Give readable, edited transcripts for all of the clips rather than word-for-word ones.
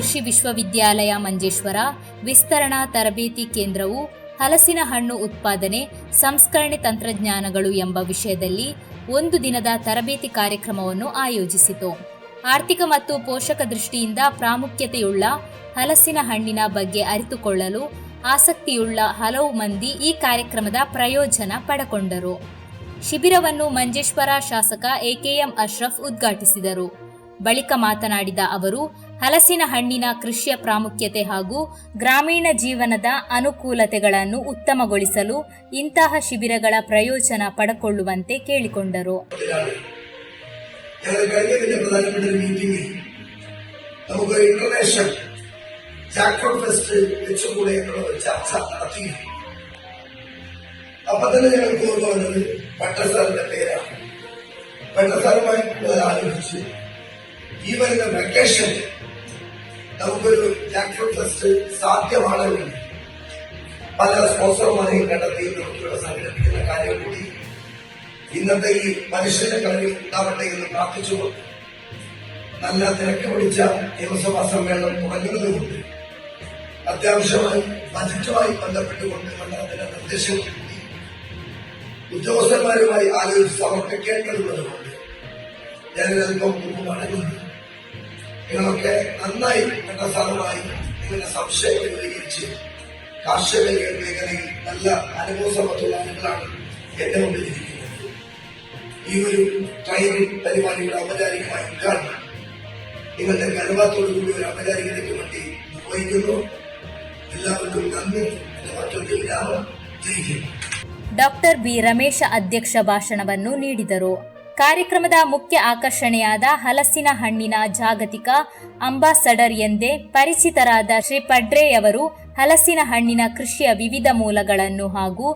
ಕೃಷಿ ವಿಶ್ವವಿದ್ಯಾಲಯ ಮಂಜೇಶ್ವರ ವಿಸ್ತರಣಾ ತರಬೇತಿ ಕೇಂದ್ರವು ಹಲಸಿನ ಹಣ್ಣು ಉತ್ಪಾದನೆ, ಸಂಸ್ಕರಣೆ ತಂತ್ರಜ್ಞಾನಗಳು ಎಂಬ ವಿಷಯದಲ್ಲಿ ಒಂದು ದಿನದ ತರಬೇತಿ ಕಾರ್ಯಕ್ರಮವನ್ನು ಆಯೋಜಿಸಿತು. ಆರ್ಥಿಕ ಮತ್ತು ಪೋಷಕ ದೃಷ್ಟಿಯಿಂದ ಪ್ರಾಮುಖ್ಯತೆಯುಳ್ಳ ಹಲಸಿನ ಹಣ್ಣಿನ ಬಗ್ಗೆ ಅರಿತುಕೊಳ್ಳಲು ಆಸಕ್ತಿಯುಳ್ಳ ಹಲವು ಮಂದಿ ಈ ಕಾರ್ಯಕ್ರಮದ ಪ್ರಯೋಜನ ಪಡೆಕೊಂಡರು. ಶಿಬಿರವನ್ನು ಮಂಜೇಶ್ವರ ಶಾಸಕ ಎಕೆಎಂ ಅಶ್ರಫ್ ಉದ್ಘಾಟಿಸಿದರು. ಬಳಿಕ ಮಾತನಾಡಿದ ಅವರು, ಹಲಸಿನ ಹಣ್ಣಿನ ಕೃಷಿಯ ಪ್ರಾಮುಖ್ಯತೆ ಹಾಗೂ ಗ್ರಾಮೀಣ ಜೀವನದ ಅನುಕೂಲತೆಗಳನ್ನು ಉತ್ತಮಗೊಳಿಸಲು ಇಂತಹ ಶಿಬಿರಗಳ ಪ್ರಯೋಜನ ಪಡೆಕೊಳ್ಳುವಂತೆ ಕೇಳಿಕೊಂಡರು. ഈ വരുന്ന വെക്കേഷൻ നമുക്കൊരു ജാക്ക് ഫ്രൂട്ട് ഫെസ്റ്റ് സാധ്യമാണെങ്കിൽ പല സ്പോൺസർമാരെയും കണ്ടെത്തി നമുക്കിവിടെ സംഘടിപ്പിക്കുന്ന കാര്യം കൂടി ഇന്നത്തെ ഈ മനുഷ്യന്റെ കളിയിൽ ഉണ്ടാവട്ടെ എന്ന് പ്രാർത്ഥിച്ചുകൊണ്ട് നല്ല തിരക്ക് പിടിച്ച നിയമസഭാ സമ്മേളനം തുടങ്ങുന്നതുകൊണ്ട് അത്യാവശ്യമായി ബജറ്റുമായി ബന്ധപ്പെട്ടുകൊണ്ട് മണ്ഡലത്തിന്റെ നിർദ്ദേശങ്ങൾ കൂടി ഉദ്യോഗസ്ഥന്മാരുമായി ആലോചിച്ച് സമർപ്പിക്കേണ്ടതുള്ളതുകൊണ്ട് ഞാനിതൽപ്പം മുമ്പ് മടങ്ങുന്നു. നിങ്ങളൊക്കെ നന്നായി സാധനമായി നിങ്ങളുടെ സംശയങ്ങൾ പരിഹരിച്ച് കാർഷിക മേഖലയിൽ നല്ല അനുഭവസമ്പത്തുള്ള ആളുകളാണ് എന്റെ മുമ്പിലിരിക്കുന്നത്. ഈ ഒരു ട്രെയിനിങ് പരിപാടിയുടെ ഔപചാരികമായ ഉദ്ഘാടനം നിങ്ങളുടെ അനുഭവത്തോടുകൂടി ഒരു ഔപചാരികതയ്ക്ക് വേണ്ടി നിർവഹിക്കുന്നു. എല്ലാവർക്കും നന്ദി. എന്റെ മറ്റൊരു ഗ്രാമം ജയിക്കുന്നു. ಡಾಕ್ಟರ್ ಬಿ ರಮೇಶ ಅಧ್ಯಕ್ಷ ಭಾಷಣವನ್ನು ನೀಡಿದರು. ಕಾರ್ಯಕ್ರಮದ ಮುಖ್ಯ ಆಕರ್ಷಣೆಯಾದ ಹಲಸಿನ ಹಣ್ಣಿನ ಜಾಗತಿಕ ಅಂಬಾಸಡರ್ ಎಂದೇ ಪರಿಚಿತರಾದ ಶ್ರೀ ಪಡ್ರೆಯವರು ಹಲಸಿನ ಹಣ್ಣಿನ ಕೃಷಿಯ ವಿವಿಧ ಮೂಲಗಳನ್ನು ಹಾಗೂ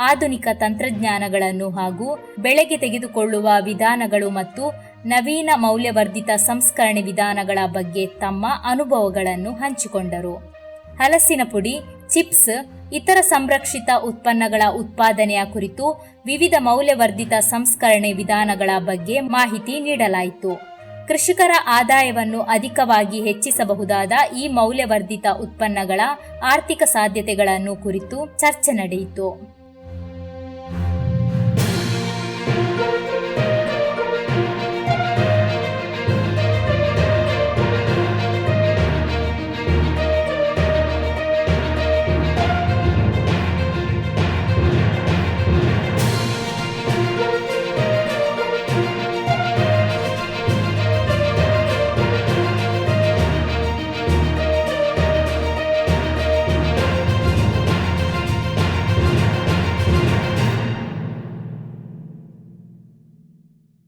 ಆಧುನಿಕ ತಂತ್ರಜ್ಞಾನಗಳನ್ನು ಹಾಗೂ ಬೆಳೆಗೆ ತೆಗೆದುಕೊಳ್ಳುವ ವಿಧಾನಗಳು ಮತ್ತು ನವೀನ ಮೌಲ್ಯವರ್ಧಿತ ಸಂಸ್ಕರಣೆ ವಿಧಾನಗಳ ಬಗ್ಗೆ ತಮ್ಮ ಅನುಭವಗಳನ್ನು ಹಂಚಿಕೊಂಡರು. ಹಲಸಿನ ಪುಡಿ, ಚಿಪ್ಸ್, ಇತರ ಸಂರಕ್ಷಿತ ಉತ್ಪನ್ನಗಳ ಉತ್ಪಾದನೆಯ ಕುರಿತು ವಿವಿಧ ಮೌಲ್ಯವರ್ಧಿತ ಸಂಸ್ಕರಣೆ ವಿಧಾನಗಳ ಬಗ್ಗೆ ಮಾಹಿತಿ ನೀಡಲಾಯಿತು. ಕೃಷಿಕರ ಆದಾಯವನ್ನು ಅಧಿಕವಾಗಿ ಹೆಚ್ಚಿಸಬಹುದಾದ ಈ ಮೌಲ್ಯವರ್ಧಿತ ಉತ್ಪನ್ನಗಳ ಆರ್ಥಿಕ ಸಾಧ್ಯತೆಗಳನ್ನು ಕುರಿತು ಚರ್ಚೆ ನಡೆಯಿತು.